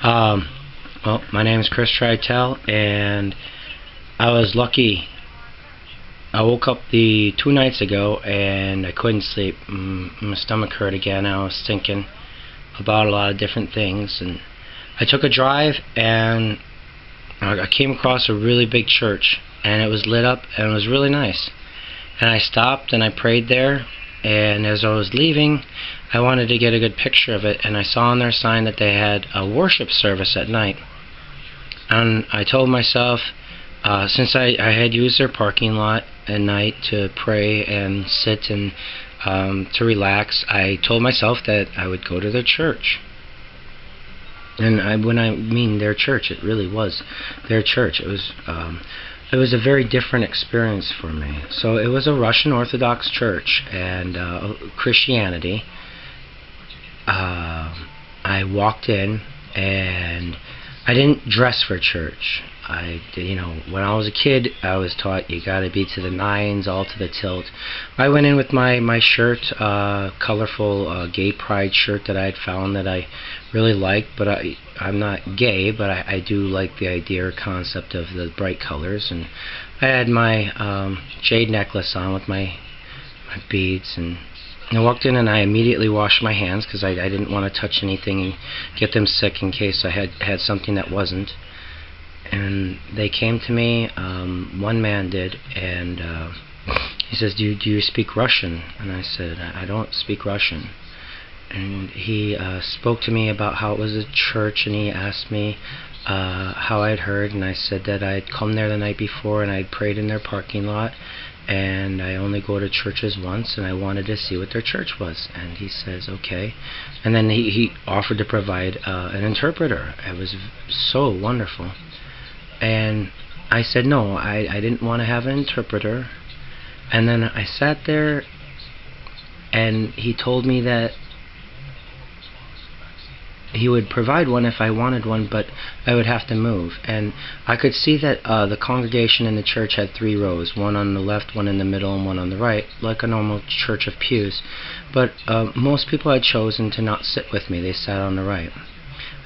Um, well, my name is Chris Tritel, and I was lucky. I woke up the 2 nights ago, and I couldn't sleep. My stomach hurt again. I was thinking about a lot of different things, and I took a drive, and I came across a really big church, and it was lit up, and it was really nice. And I stopped, and I prayed there, and as I was leaving, I wanted to get a good picture of it, and I saw on their sign that they had a worship service at night. And I told myself, since I had used their parking lot at night to pray and sit and to relax, I told myself that I would go to their church. And when I mean their church, it really was their church. It was a very different experience for me. So it was a Russian Orthodox church and Christianity. I walked in, and I didn't dress for church. When I was a kid, I was taught you gotta be to the nines, all to the tilt. I went in with my shirt, colorful gay pride shirt that I had found that I really liked, but I'm not gay, but I do like the idea or concept of the bright colors. And I had my jade necklace on with my beads, and I walked in, and I immediately washed my hands because I didn't want to touch anything and get them sick in case I had something that wasn't. And they came to me, one man did, and he says, do you speak Russian? And I said, I don't speak Russian. And he spoke to me about how it was a church, and he asked me how I'd heard, and I said that I'd come there the night before, and I'd prayed in their parking lot, and I only go to churches once, and I wanted to see what their church was. And he says, okay. And then he offered to provide an interpreter. It was so wonderful. And I said no, I didn't want to have an interpreter. And then I sat there, and he told me that he would provide one if I wanted one, but I would have to move. And I could see that the congregation in the church had 3 rows, one on the left, one in the middle, and one on the right, like a normal church of pews. But most people had chosen to not sit with me. They sat on the right.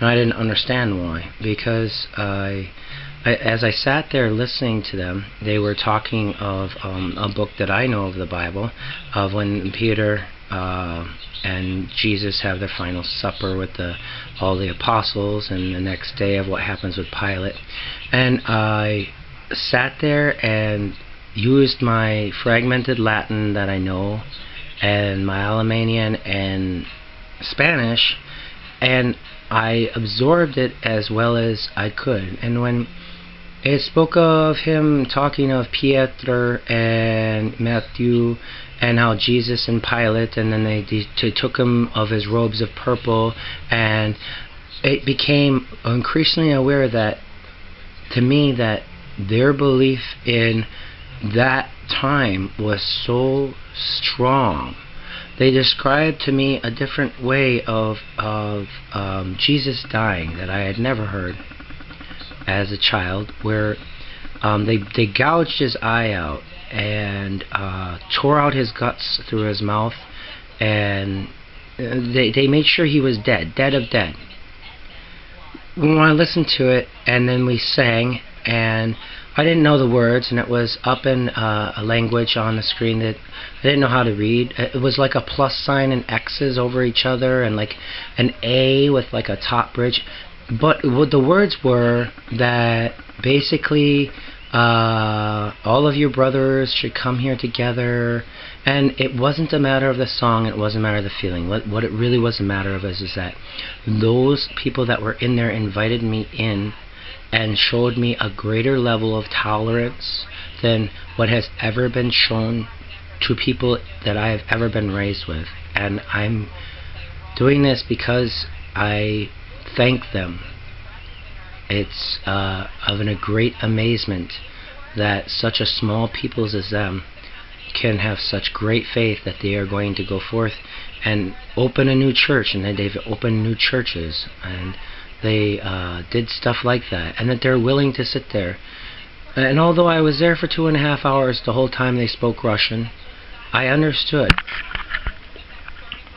And I didn't understand why, because as I sat there listening to them, they were talking of a book that I know of the Bible, of when Peter and Jesus have their final supper with all the apostles, and the next day of what happens with Pilate. And I sat there and used my fragmented Latin that I know, and my Alemanian and Spanish, and I absorbed it as well as I could. And when it spoke of him talking of Peter and Matthew, and how Jesus and Pilate, and then they took him of his robes of purple, and it became increasingly aware that, to me, that their belief in that time was so strong. They described to me a different way of Jesus dying that I had never heard as a child, where they gouged his eye out and tore out his guts through his mouth, and they made sure he was dead of dead. When I listened to it, and then we sang, and I didn't know the words, and it was up in a language on the screen that I didn't know how to read. It was like a plus sign and X's over each other, and like an A with like a top bridge. But what the words were that basically all of your brothers should come here together, and it wasn't a matter of the song, it wasn't a matter of the feeling. What it really was a matter of is that those people that were in there invited me in and showed me a greater level of tolerance than what has ever been shown to people that I have ever been raised with. And I'm doing this because I thank them. It's of a great amazement that such a small peoples as them can have such great faith that they are going to go forth and open a new church, and that they've opened new churches, and they did stuff like that, and that they're willing to sit there. And although I was there for 2.5 hours the whole time they spoke Russian, I understood.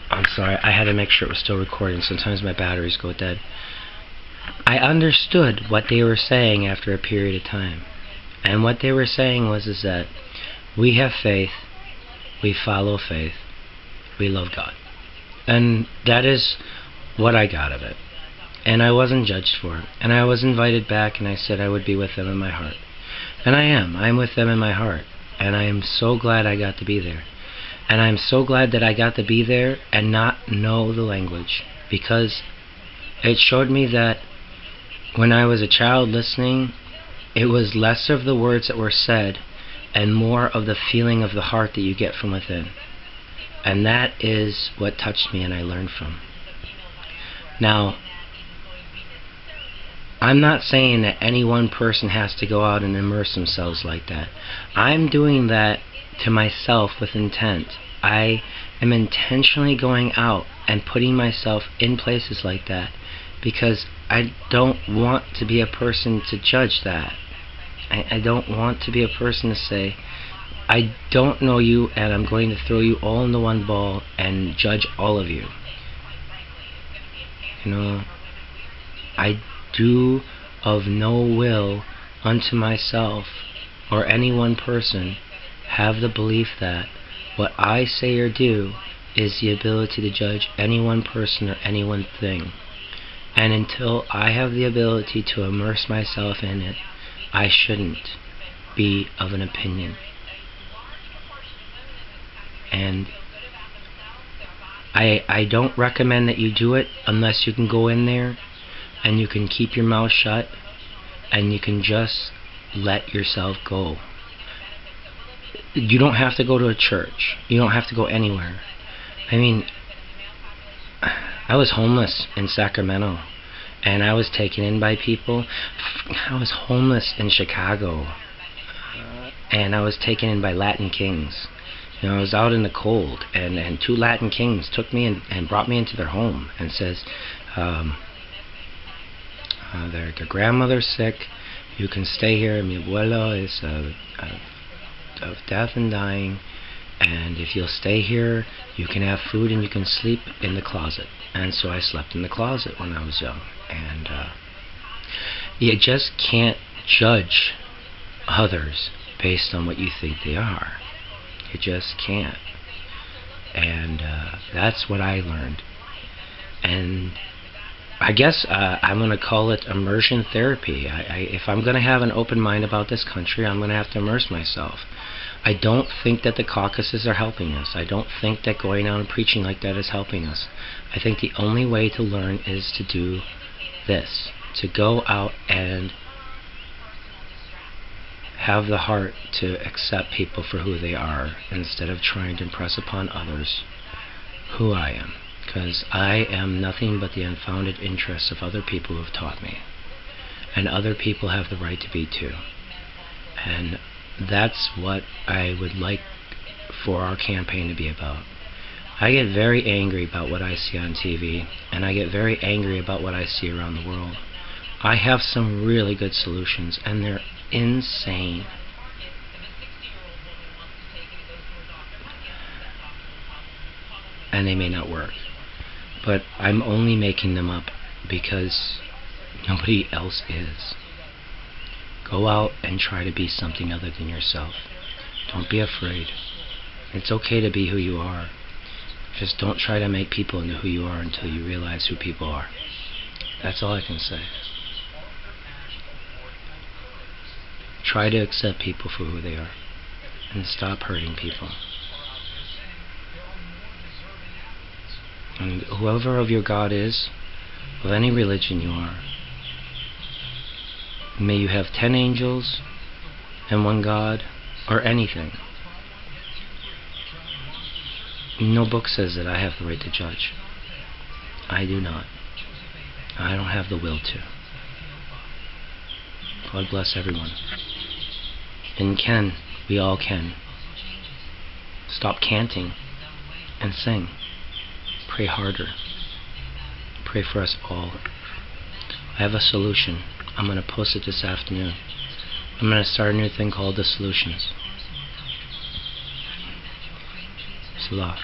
I'm sorry, I had to make sure it was still recording. Sometimes my batteries go dead. I understood what they were saying after a period of time. And what they were saying was is that we have faith, we follow faith, we love God. And that is what I got of it. And I wasn't judged for it. And I was invited back, and I said I would be with them in my heart. And I am. I'm with them in my heart. And I am so glad I got to be there. And I'm so glad that I got to be there and not know the language. Because it showed me that when I was a child listening, it was less of the words that were said and more of the feeling of the heart that you get from within. And that is what touched me and I learned from. Now, I'm not saying that any one person has to go out and immerse themselves like that. I'm doing that to myself with intent. I am intentionally going out and putting myself in places like that because I don't want to be a person to judge that. I don't want to be a person to say, I don't know you and I'm going to throw you all into one ball and judge all of you. You know, I do of no will unto myself or any one person have the belief that what I say or do is the ability to judge any one person or any one thing. And until I have the ability to immerse myself in it, I shouldn't be of an opinion. And I don't recommend that you do it unless you can go in there and you can keep your mouth shut and you can just let yourself go. You don't have to go to a church. You don't have to go anywhere. I mean, I was homeless in Sacramento and I was taken in by people. I was homeless in Chicago and I was taken in by Latin kings. You know, I was out in the cold, and two Latin kings took me and brought me into their home and says, their grandmother's sick, you can stay here, mi abuelo is of death and dying, and if you'll stay here, you can have food and you can sleep in the closet. And so I slept in the closet when I was young. And you just can't judge others based on what you think they are. You just can't. And that's what I learned. And I guess I'm going to call it immersion therapy. If I'm going to have an open mind about this country, I'm going to have to immerse myself. I don't think that the caucuses are helping us. I don't think that going out and preaching like that is helping us. I think the only way to learn is to do this, to go out and have the heart to accept people for who they are instead of trying to impress upon others who I am. Because I am nothing but the unfounded interests of other people who have taught me. And other people have the right to be too. And that's what I would like for our campaign to be about. I get very angry about what I see on TV, and I get very angry about what I see around the world. I have some really good solutions, and they're insane. And they may not work. But I'm only making them up because nobody else is. Go out and try to be something other than yourself. Don't be afraid. It's okay to be who you are. Just don't try to make people into who you are until you realize who people are. That's all I can say. Try to accept people for who they are and stop hurting people. And whoever of your God is, of any religion you are, may you have 10 angels and one God, or anything. No book says that I have the right to judge. I do not. I don't have the will to. God bless everyone. And we all can. Stop canting and sing. Pray harder. Pray for us all. I have a solution. I'm going to post it this afternoon. I'm going to start a new thing called The Solutions. Salah.